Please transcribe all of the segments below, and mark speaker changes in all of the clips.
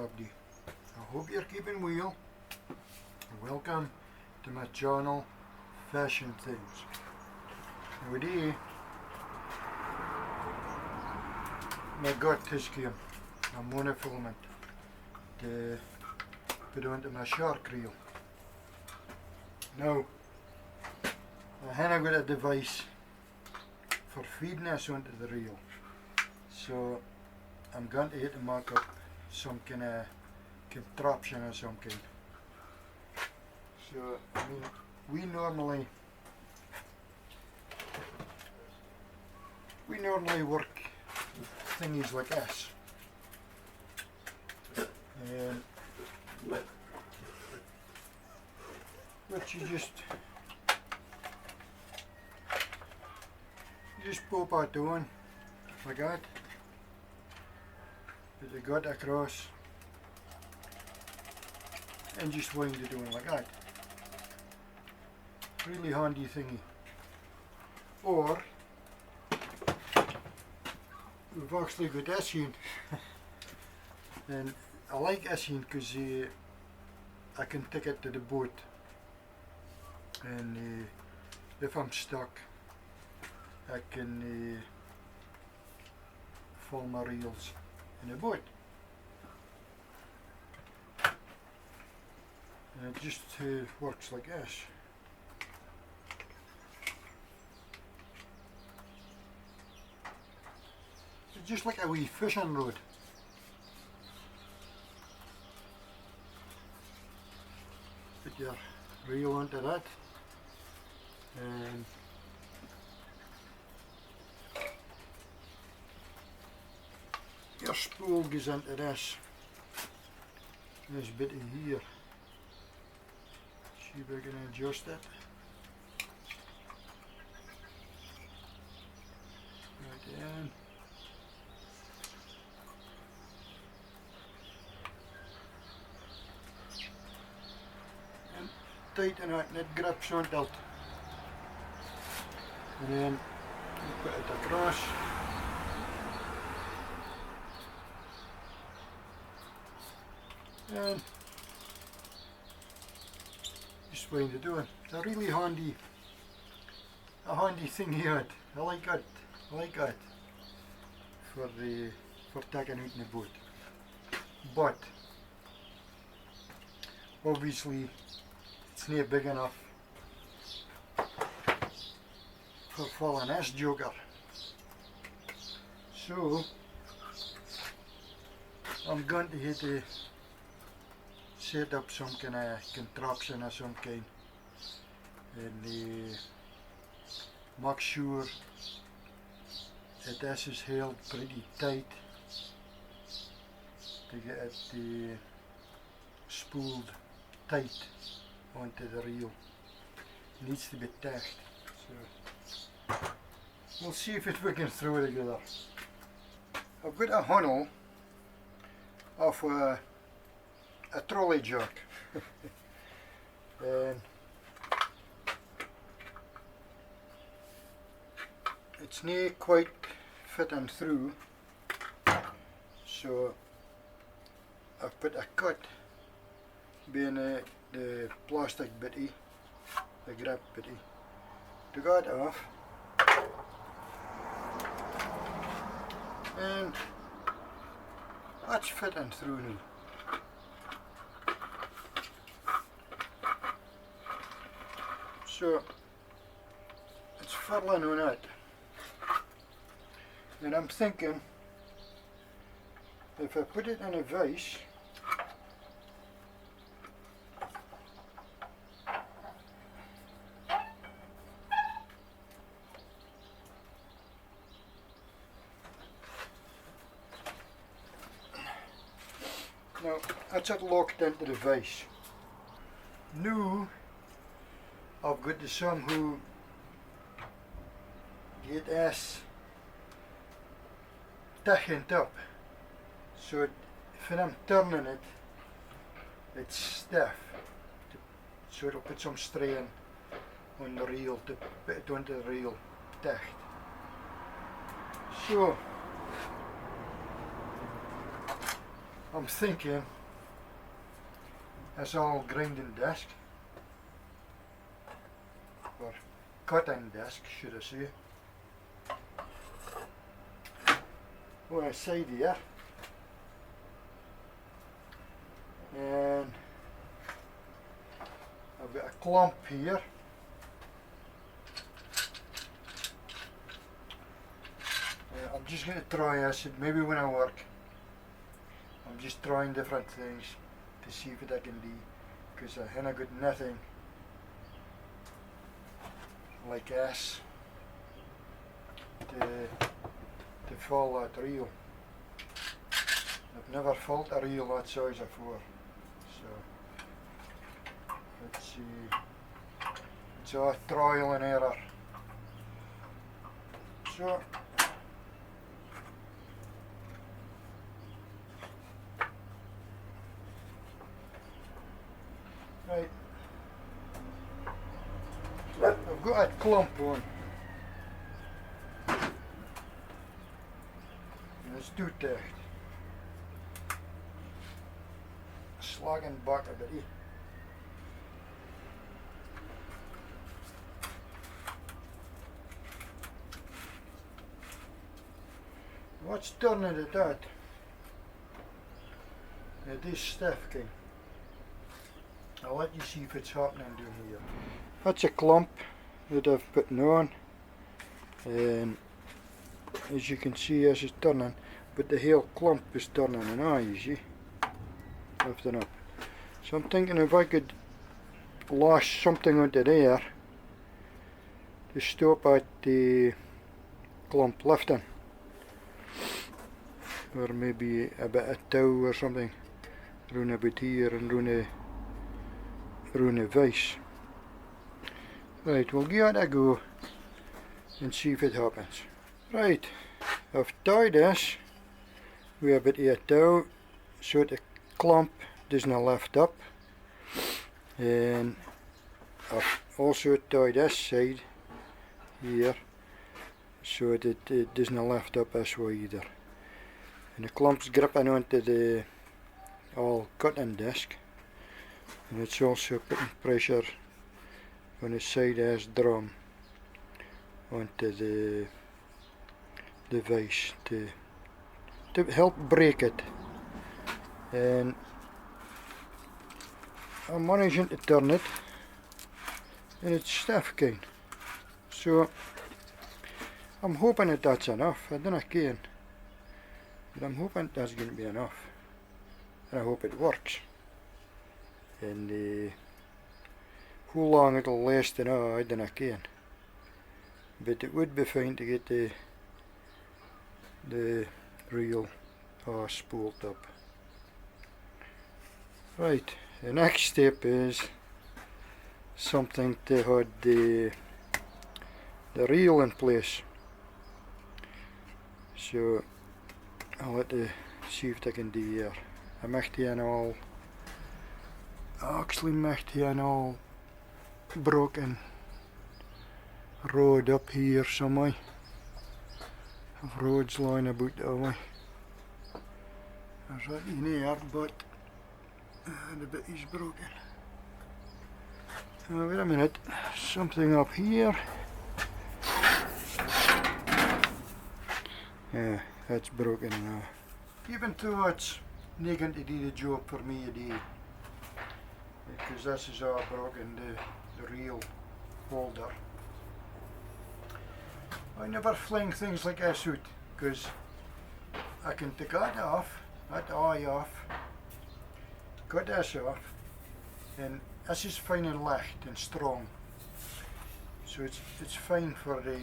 Speaker 1: update. I hope you're keeping well. Welcome to my channel, Fashion Things. Today, my got this game. I'm going to film it to put onto my Shaark reel. Now, I haven't got a device for feeding this onto the reel, so I'm going to have to make up some kind of contraption or some kind. So, I mean, we normally work thingies like this, and which you just pop out the one like that, put the gut across and just wind it on like that. Really handy thingy. Or we've actually got this one and I like this one because I can take it to the boat, and if I'm stuck I can follow my reels in a boat, and it just works like this. It's just like a wee fishing rod. Put your reel onto that, and your spool goes into this bit in here. See if I can adjust it. Right in. And tighten it and it grips onto it. And then you put it across. And just wind it on. It's a really handy thing here. I like it for taking out in the boat. But obviously it's not big enough for following this joker. So I'm going to have to set up some kind of contraption of some kind, and make sure that this is held pretty tight to get it spooled tight onto the reel. It needs to be tacked, so we'll see if we can throw it together. I've got a handle of a trolley jack and it's not quite fitting through, so I've put a cut being the plastic bitty, the grab bitty, took that off, and that's fitting through now. So it's furling on it, and I'm thinking if I put it in a vise, now that's it locked into the vise. Now I've got to somehow get this tightened up, so when I'm turning it, it's stiff, so it'll put some strain on the reel to put it onto the reel tight. So I'm thinking That's all grinding disc, or cutting disc should I say. On a side here, and I've got a clump here. I'm just going to try acid, maybe when I work. I'm just trying different things to see what I can do, because I haven't got nothing like this to fill that reel. I've never filled a reel that size before, so let's see. It's a trial and error. So right, I've got a clump on. It's too tight. Slagging back a bit. What's turning it out? It is stiff, king. I'll let you see if it's happening down here. That's a clump that I've put on, and as you can see, as it's turning, but the whole clump is turning now, you see, lifting up. So I'm thinking if I could lash something onto there to stop at the clump lifting, or maybe a bit of tow or something, run a bit here and run a vise. Right, we'll give it a go and see if it happens. Right, I've tied this with a bit of tow so the clump doesn't lift up, and I've also tied this side here so that it doesn't lift up this way either. And the clump's gripping onto the all cutting disc, and it's also putting pressure on the side of this drum onto the vise to help break it. And I'm managing to turn it, and it's stiff kind. So I'm hoping that that's enough. I don't know again, but I'm hoping that's going to be enough, and I hope it works. And how long it'll last, I don't know again, but it would be fine to get the reel spooled up. Right, the next step is something to hold the reel in place. So I'll let see what I can do here. I actually made an all broken road up here somewhere. I've roads lying about that way. There's that in here, but the bit is broken. Wait a minute, something up here. Yeah, that's broken now. Even though it's not going to do the job for me today, because this is all broken, the reel holder. I never fling things like this out, because I can take that off, that eye off, cut this off, and this is fine and light and strong. So it's fine for the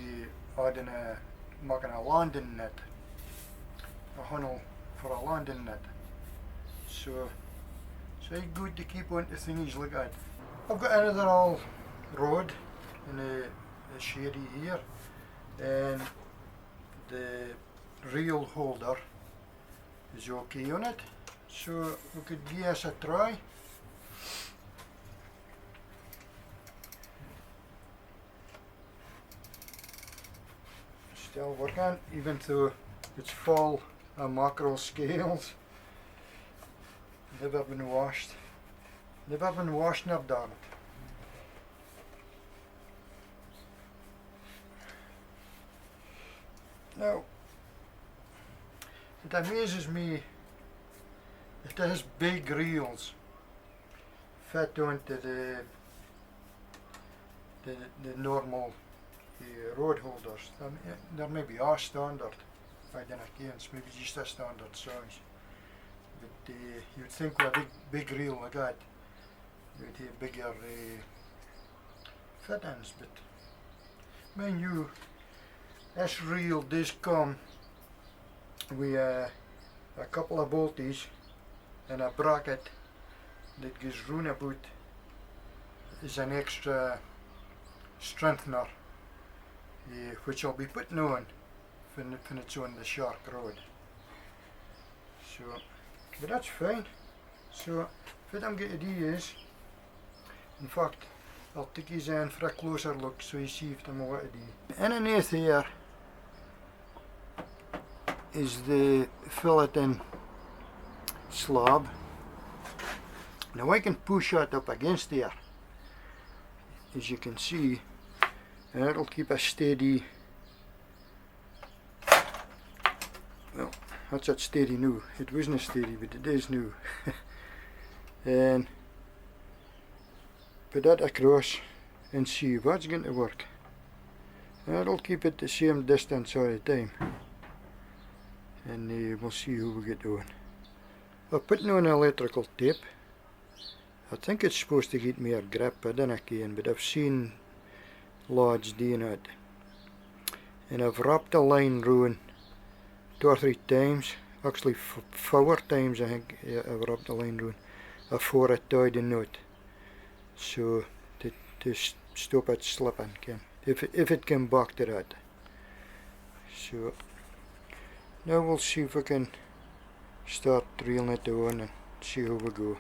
Speaker 1: making a landing net, a hunnel for a landing net. So it's good to keep on to things like that. I've got another old rod in the shady here, and the reel holder is okay on it, so we could give this a try. Still working, even though it's full of mackerel scales, never been washed. never been washed nor darned. Now, it amazes me that these big reels fit onto the normal road holders. There may be a standard, I don't know, it's maybe just a standard size. But you'd think with a big reel like that, you'd have bigger fittings, but mind you, this reel does come with a couple of bolties and a bracket that goes round about as an extra strengthener, which I'll be putting on when it's on the Shaark road. So, but that's fine. So what I'm going to do is, in fact, I'll take his in for a closer look so you see if I'm what to do. Underneath here is the fillet-in slab. Now I can push that up against there, as you can see, and it'll keep a steady, well, that's it steady now. It wasn't steady, but it is now. And put that across and see what's going to work. And it'll keep it the same distance all the time. And we'll see how we get on. I'm putting on electrical tape. I think it's supposed to get me a grip, I don't know, but I've seen lads doing it. And I've wrapped the line round 2 or 3 times, actually 4 times I think I've wrapped the line round before I tied the knot. So to stop it slipping, if it came back to that. So now we'll see if we can start reeling it on and see how we go.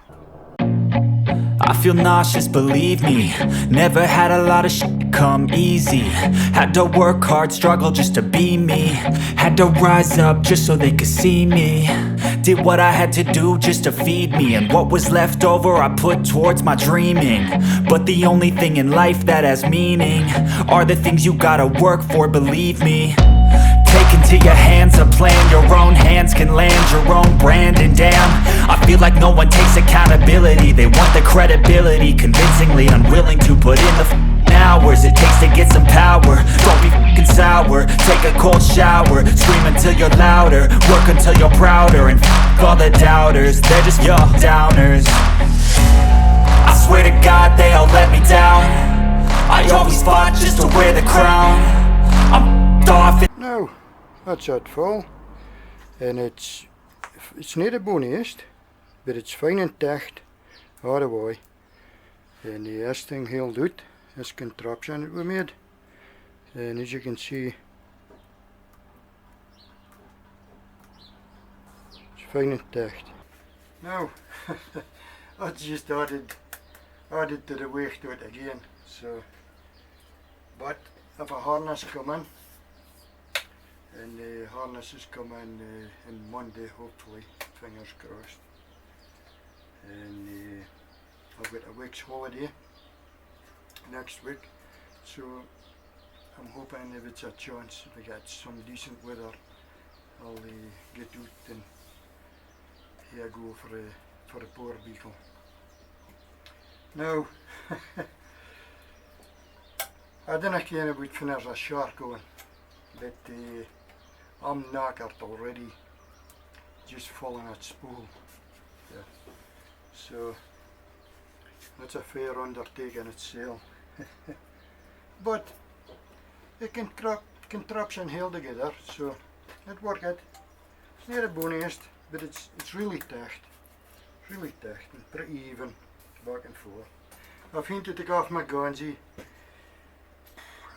Speaker 2: I feel nauseous, believe me. Never had a lot of shit come easy. Had to work hard, struggle just to be me. Had to rise up just so they could see me. Did what I had to do just to feed me, and what was left over I put towards my dreaming. But the only thing in life that has meaning are the things you gotta work for, believe me. Take into your hands a plan, your own hands can land your own brand. And damn, I feel like no one takes accountability. They want the credibility, convincingly unwilling to put in the hours it takes to get some power. Don't be f***ing sour, take a cold shower. Scream until you're louder, work until you're prouder. And f*** all the doubters, they're just your downers. I swear to God they all let me down. I always fought just to wear the crown. I'm f***ed off.
Speaker 1: Now, that's it full, and it's not a bonest, but it's fine and tacht all the way. And this thing held out, this contraption that we made, and as you can see, it's fine and tacht. Now, that's just added to the weight to it again. So, but if a harness come in, and the harness is coming in Monday, hopefully, fingers crossed. And I've got a week's holiday next week, so I'm hoping if it's a chance, if I get some decent weather, I'll get out and here go for a power beagle. Now, I don't know about finish a Shaark on, but I'm knackered already, just falling at spool. Yeah. So that's a fair undertaking itself. But the contraption held together, so it worked. It's not a bonest, but it's really tacht. Really tacht and pretty even back and forth. I've had to take off my gonzi.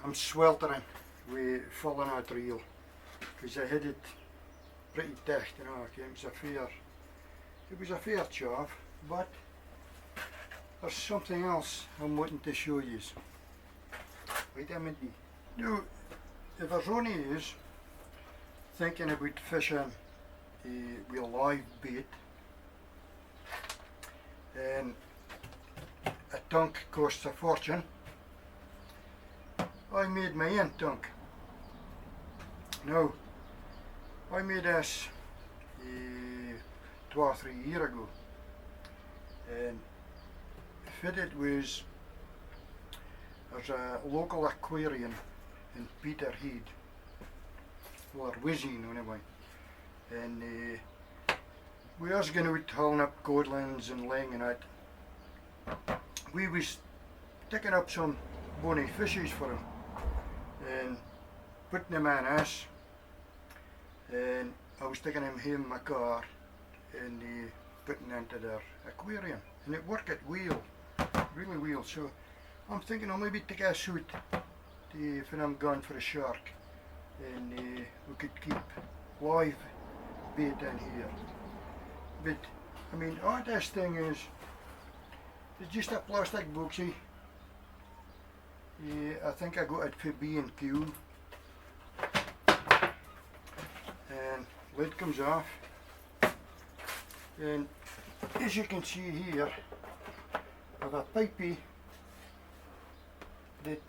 Speaker 1: I'm sweltering with falling out reel, because I had it pretty tacht, you know. It was a fair job, but there's something else I'm wanting to show you. Wait a minute. Now, if there's only is thinking about fishing with a live bait, and tank costs a fortune. I made my own tank. Now, I made this 2 or 3 years ago, and fitted was, there's a local aquarium in Peterhead, or Wizzy anyway, and we was going out hauling up codlins and laying in it. We was taking up some bonny fishes for him and putting them in us, and I was taking them home in my car and putting them into their aquarium, and it worked well, really well. So I'm thinking I'll maybe take a shoot when I'm gone for a shark, and we could keep live bait in here. But I mean, all this thing is, it's just a plastic boxy. I think I got it for B&Q, and lid comes off, and as you can see here, I have a pipey that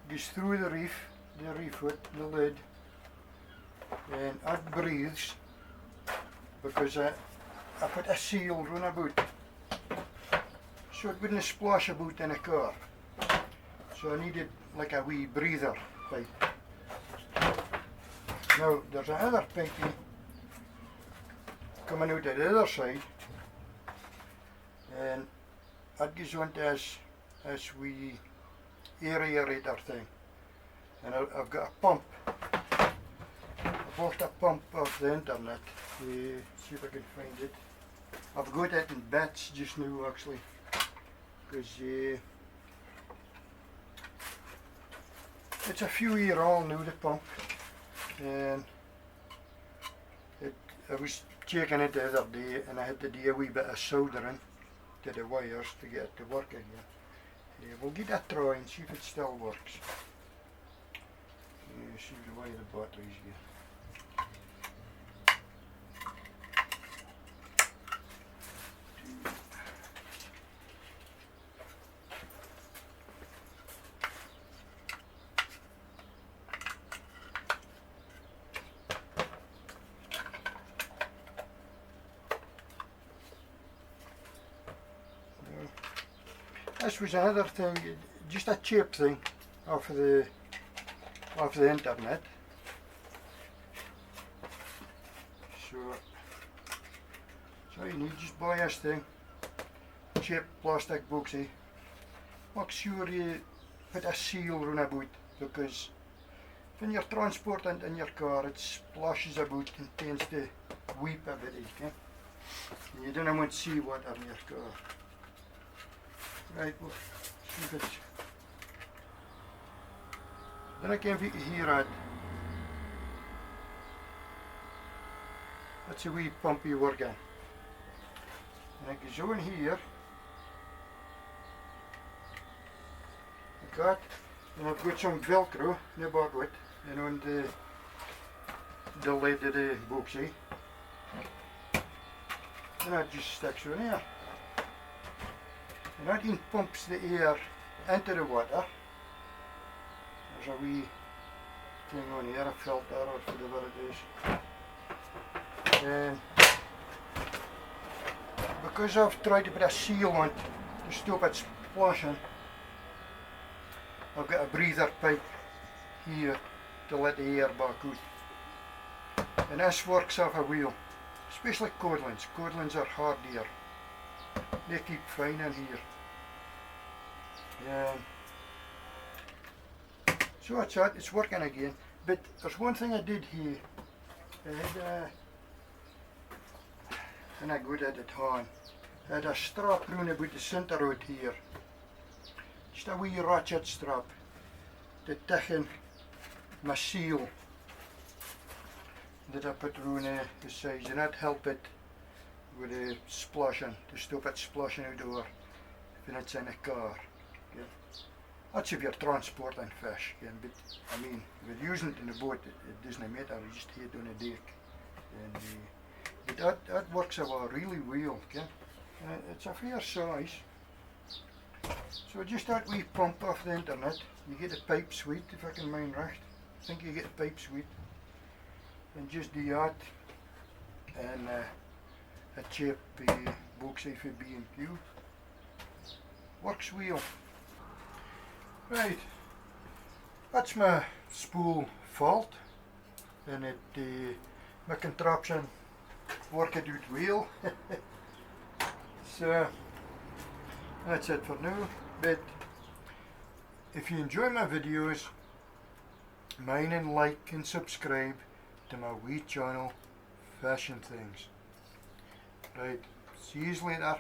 Speaker 1: goes through the reef foot, the lid, and it breathes because I put a seal round about so it wouldn't splash about in a car. So I needed like a wee breather pipe. Now there's another pipey coming out of the other side, and that goes on to this wee aerator thing, and I've got a pump. I bought a pump off the internet. See if I can find it. I've got it in bits just now actually, because it's a few years old now, the pump, and I was checking it the other day, and I had to do a wee bit of soldering to the wires to get it to work again. We'll give that a try and see if it still works. See the way the batteries here. This was another thing, just a cheap thing off the internet. So you need just buy this thing, cheap plastic boxy. Make sure you put a seal around about, because when you're transporting in your car it splashes about and tends to weep a bit, okay? And you don't want seawater in your car. Right, well, see if it's... Then I can hear it. That's a wee pumpy working. And it goes on here. Like that. And I've got some Velcro in the back of it, and on the lid of the boxy. And that just sticks on here. And that thing pumps the air into the water. There's a wee thing on here, a filter or whatever it is. And because I've tried to put a seal on it to stop it splashing, I've got a breather pipe here to let the air back out. And this works off a wheel, especially codlins. Codlins are hard air. They keep fine in here. So that's it, it's working again. But there's one thing I did here. I had when I got it at home, I had a strap round about the centre out here. Just a wee ratchet strap to tighten my seal that I put round the sides, and that helped it with the splashing, to stop it splashing out over when it's in a car. Okay. That's if you're transporting fish, okay. But I mean, if you're using it in a boat, it doesn't matter, you just hit on a deck. And, but that works out really well. Okay. It's a fair size. So just that wee pump off the internet. You get a pipe sweet, if I can mind right. I think you get a pipe sweet. And just do that. And a cheap bauxite for B&Q. Works wheel. Right. That's my spool fault. And my contraption worked out well. So that's it for now. But if you enjoy my videos, mind and like and subscribe to my wee channel, Fashion Things. Right, see you later.